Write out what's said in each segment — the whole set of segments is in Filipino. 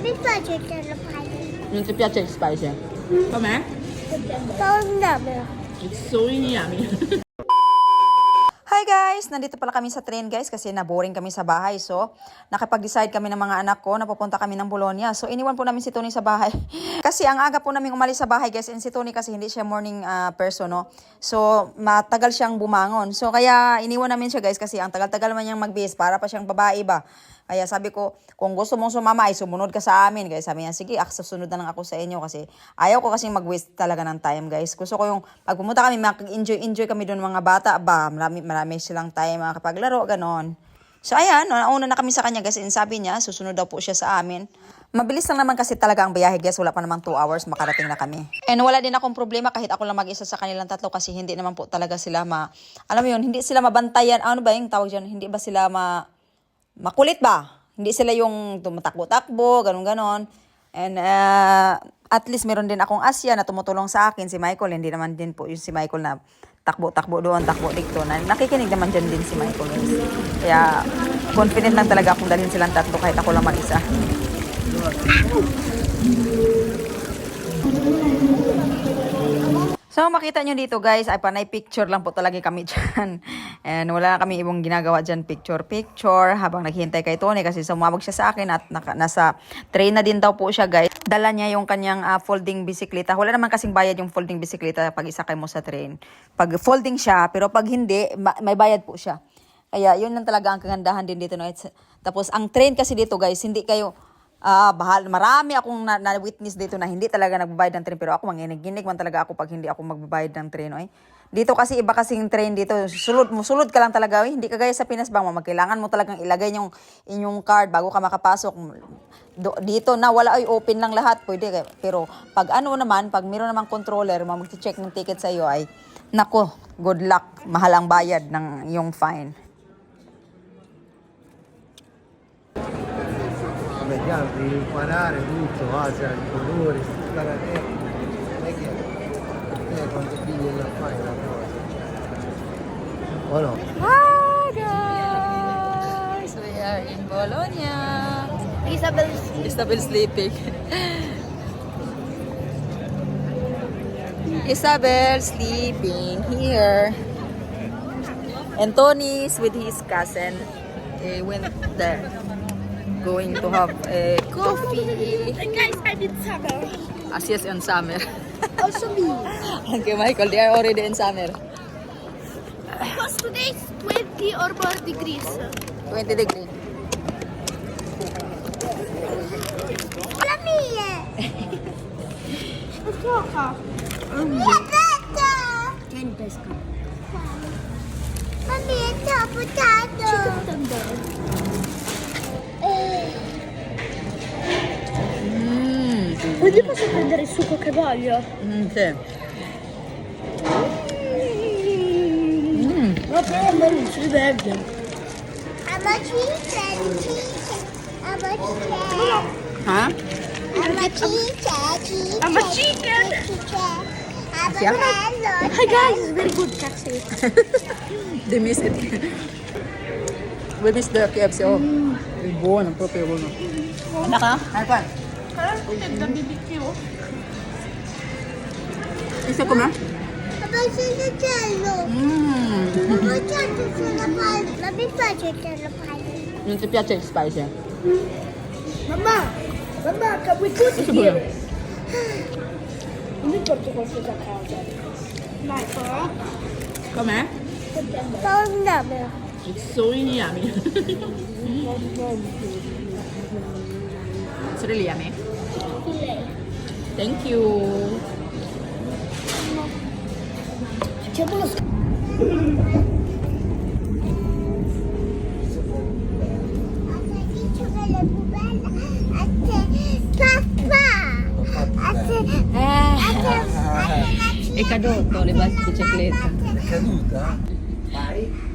mi piace il spicy. Non ti piace il spicy? Com'è? Tornabile. It's so yummy. Hi guys! Nandito pala kami sa train guys kasi naboring kami sa bahay. So, nakapag-decide kami ng mga anak ko na pupunta kami ng Bologna. So, iniwan po namin si Tony sa bahay. Kasi ang aga po namin umalis sa bahay guys. And si Tony kasi hindi siya morning person, no? So, matagal siyang bumangon. So, kaya iniwan namin siya guys kasi ang tagal-tagal man niyang mag-base para pa siyang babae ba. Kaya sabi ko, kung gusto mong sumama ay sumunod ka sa amin. Kaya sabi niya, sige, susunod na lang ako sa inyo kasi ayaw ko kasi mag-waste talaga ng time guys. Gusto ko yung pag pumunta kami, mag-enjoy kami doon mga bata ba. Marami silang time makapaglaro, ganon. So ayan, nauna na kami sa kanya guys. And sabi niya, susunod daw po siya sa amin. Mabilis lang naman kasi talaga ang biyahe guys. Wala pa namang 2 hours, makarating na kami. And wala din akong problema kahit ako lang mag-isa sa kanilang tatlo kasi hindi naman po talaga sila alam mo yun, hindi sila mabantayan. Ano ba yung tawag dyan? Hindi ba sila makulit ba? Hindi sila yung tumatakbo-takbo, ganon-ganon. And at least meron din akong Asya na tumutulong sa akin, si Michael. Hindi naman din po yung si Michael na takbo-takbo doon, takbo dito. Nakikinig naman dyan din si Michael. Kaya confident lang talaga akong dalhin silang tatlo kahit ako lang mag-isa. So, makita nyo dito guys, ay panay picture lang po talaga kami dyan. And wala na kami ibang ginagawa dyan, picture habang naghihintay kay Tony kasi sumabog siya sa akin at nasa train na din daw po siya guys. Dala niya yung kanyang folding bisikleta. Wala naman kasing bayad yung folding bisikleta pag isakay mo sa train. Pag folding siya, pero pag hindi, may bayad po siya. Kaya yun lang talaga ang kagandahan din dito. No? Tapos ang train kasi dito guys, hindi kayo... marami akong na-witness dito na hindi talaga nagbabayad ng train. Pero ako, manginig-ginig man talaga ako pag hindi ako magbabayad ng train. Okay? Dito kasi iba kasing train dito. Sulod ka lang talaga. Hindi kagaya sa Pinas bang magkailangan mo talagang ilagay yung inyong card bago ka makapasok. Dito na wala ay open lang lahat. Pwede. Pero pag ano naman, pag meron namang controller, mag-check ng ticket sa iyo ay, nako, good luck. Mahal ang bayad ng yung fine. Vediamo di imparare tutto, i colori, tutta la tecnica, non è che quando figli la fai la cosa. O no? Hi guys! We are in Bologna. Isabel sleeping. Isabel sleeping here. And Tony's with his cousin. He went there. Going to have a coffee. And guys, I'm in summer. As yes, on summer. Also me. Okay, Michael, they are already in summer. Because today is 20 or more degrees. 20 degrees. La mia! Gioca! Mia testa! Vieni pesca. Mamma mia, sto buttato! Poi posso prendere il succo che voglio? Sì. Ma prendo il succo verde. Ama cheese. Huh? Ama chicken. Hi guys, it's very good catchy. They miss it. We miss the KFC. Oh, buono, proprio buono. Naka? Alpan? Da BBQ. Isa ko na? Papà, c'è il cello. Papà, c'è sulla palla. Ma mi piace il cello palla. Non ti piace il spicy? Mamma, can we cook Questo buono. Mi porto qualcosa a casa. Dai, però. Com'è? Tornabile. It's so yummy. It's really yummy. Thank you. Facciamo lo È caduto le biciclette. È caduta? Vai.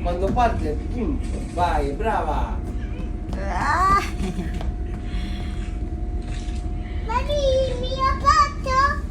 Quando parte, vai, brava. Mami, mi ha fatto?